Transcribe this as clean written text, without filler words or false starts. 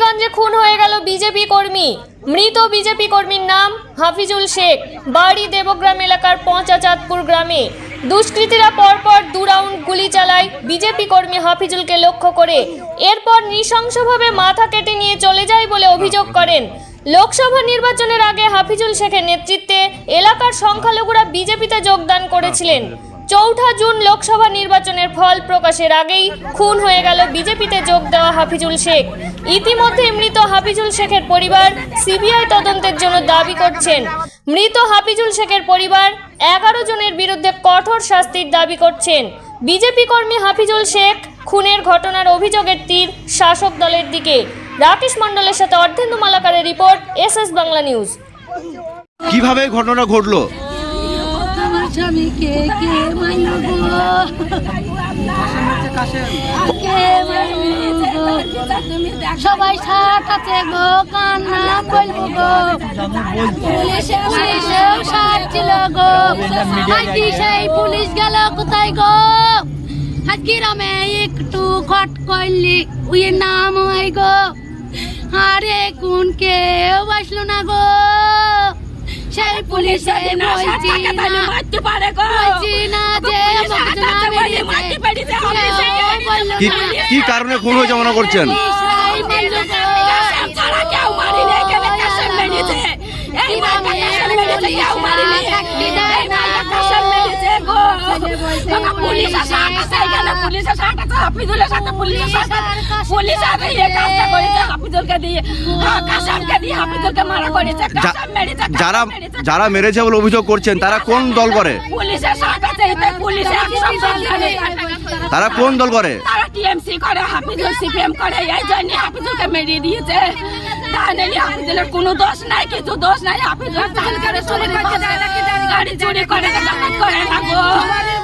গঞ্জে খুন হয়ে গেল বিজেপি কর্মী। মৃত বিজেপি কর্মীর নাম হাফিজুল শেখ, বাড়ি দেবগ্রাম এলাকার পঞ্চাচাঁদপুর গ্রামে। দুষ্কৃতীরা পরপর 2 রাউন্ড গুলি চালায় বিজেপি কর্মী হাফিজুলকে লক্ষ্য করে। এরপর নৃশংসভাবে মাথা কেটে নিয়ে চলে যায় বলে অভিযোগ করেন। লোকসভা নির্বাচনের আগে হাফিজুল শেখের নেতৃত্বে এলাকার সংখ্যালঘুরা বিজেপিতে যোগদান করেছিলেন। 4 জুন লোকসভা নির্বাচনের ফল প্রকাশের আগেই খুন হয়ে গেল বিজেপিতে যোগ দেওয়া হাফিজুল শেখ। ইতিমধ্যে মৃত হাফিজুল শেখের পরিবার সিবিআই তদন্তের জন্য দাবি করছেন। মৃত হাফিজুল শেখের পরিবার 11 জনের বিরুদ্ধে কঠোর শাস্তির দাবি করছেন। বিজেপি কর্মী হাফিজুল শেখ খুনের ঘটনার অভিযোগের তীর শাসক দলের দিকে। রাকেশ মণ্ডলের সাথে অর্ধেন্দু মালাকারের রিপোর্ট, এসএস বাংলা নিউজ। কিভাবে ঘটনা ঘটলো? সবাই সাথ আছে গো, কান্না বলবো গো, পুলিশেও সাথ ছিল গো, আজকে সেই পুলিশ গেল কোথায় গো? আজকে গ্রামে একটু খট করলি ওই নাম হয় গো, আরে কোন কেউ বাসলো না গো। সেই পুলিশে বলছি না যে কি কারণে খুন হয়েছে মনে করছেন? যারা মেরেছে বলে অভিযোগ করছেন তারা কোন দল করে? তারা কোন দল করে? তারা টিএমসি করে, হাফিজুল সিপিএম করে। এই জন্য হাফিজুলকে মেরিয়ে দিয়েছে। তাহলে হাফিজুলের কোনো দোষ নাই, কিছু দোষ নাই। হাফিজুল গাড়ি চুরি করে না গো।